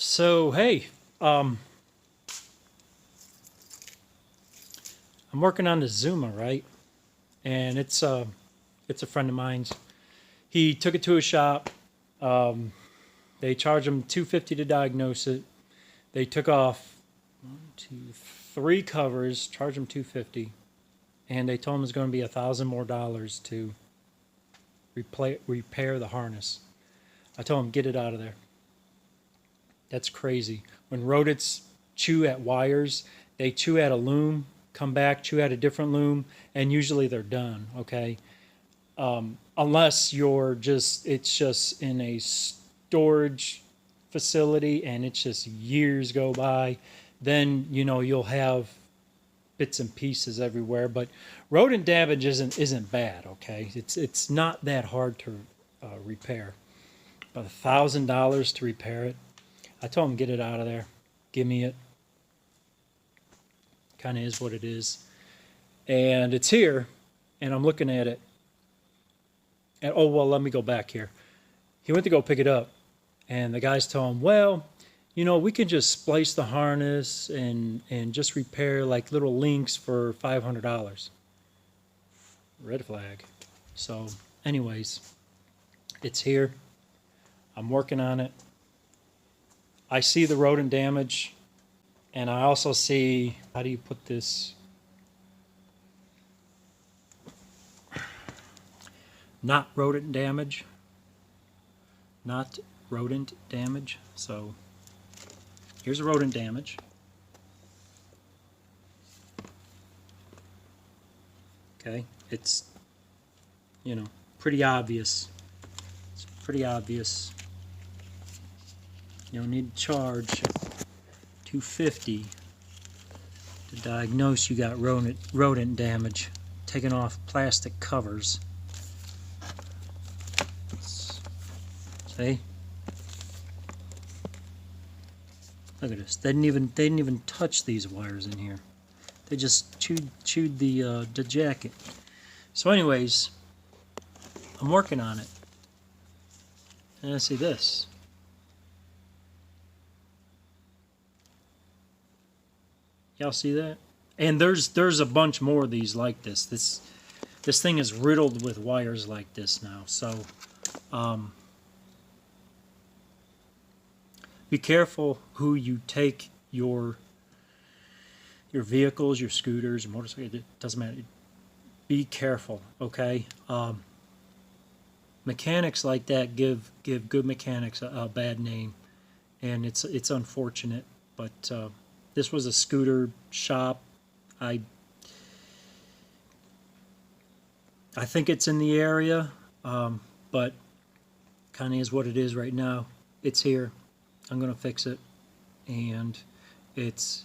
So hey, I'm working on the Zuma, right? And it's a friend of mine's. He took it to a shop. Um, they charged him $250 to diagnose it. They took off 1, 2, 3 covers, charged him $250, and they told him it's going to be $1,000 more to repair the harness. I told him get it out of there. That's crazy. When rodents chew at wires, they chew at a loom, come back, chew at a different loom, and usually they're done, okay? Unless it's just in a storage facility and it's just years go by, then, you'll have bits and pieces everywhere. But rodent damage isn't bad, okay? It's not that hard to repair. But $1,000 to repair it, I told him get it out of there. Give me it. Kind of is what it is. And it's here, and I'm looking at it. And oh, well, let me go back here. He went to go pick it up, and the guys told him, well, we can just splice the harness and just repair like little links for $500. Red flag. So anyways, it's here. I'm working on it. I see the rodent damage, and I also see, how do you put this? Not rodent damage. Not rodent damage. So here's a rodent damage. Okay, it's, pretty obvious. It's pretty obvious. You don't need to charge $250 to diagnose you got rodent damage. Taking off plastic covers. See? Look at this. They didn't even touch these wires in here. They just chewed the jacket. So anyways, I'm working on it. And I see this. Y'all see that? And there's a bunch more of these like this. This thing is riddled with wires like this now. So be careful who you take your vehicles, your scooters, your motorcycles. It doesn't matter. Be careful, okay? Mechanics like that give good mechanics a bad name, and it's unfortunate, but. This was a scooter shop. I think it's in the area, but kind of is what it is right now. It's here. I'm going to fix it, and it's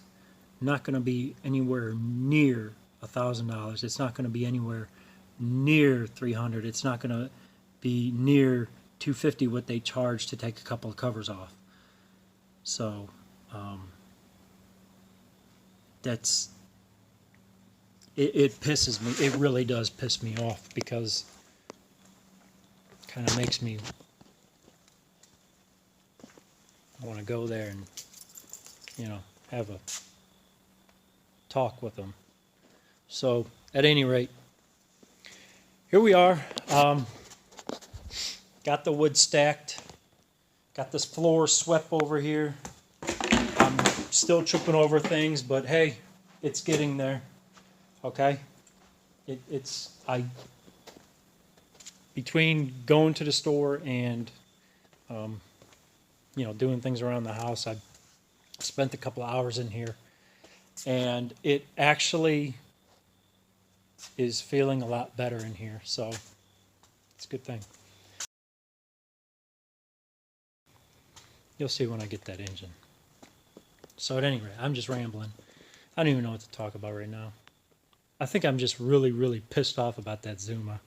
not going to be anywhere near $1,000. It's not going to be anywhere near $300. It's not going to be near $250 what they charge to take a couple of covers off. So. It pisses me. It really does piss me off because it kind of makes me want to go there and, have a talk with them. So, at any rate, here we are. Got the wood stacked. Got this floor swept over here. Still tripping over things, but hey, it's getting there. Okay, between going to the store and doing things around the house, I spent a couple of hours in here, and it actually is feeling a lot better in here. So it's a good thing. You'll see when I get that engine. So at any rate, I'm just rambling. I don't even know what to talk about right now. I think I'm just really, really pissed off about that Zuma.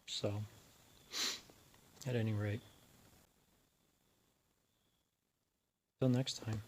So, at any rate, till next time.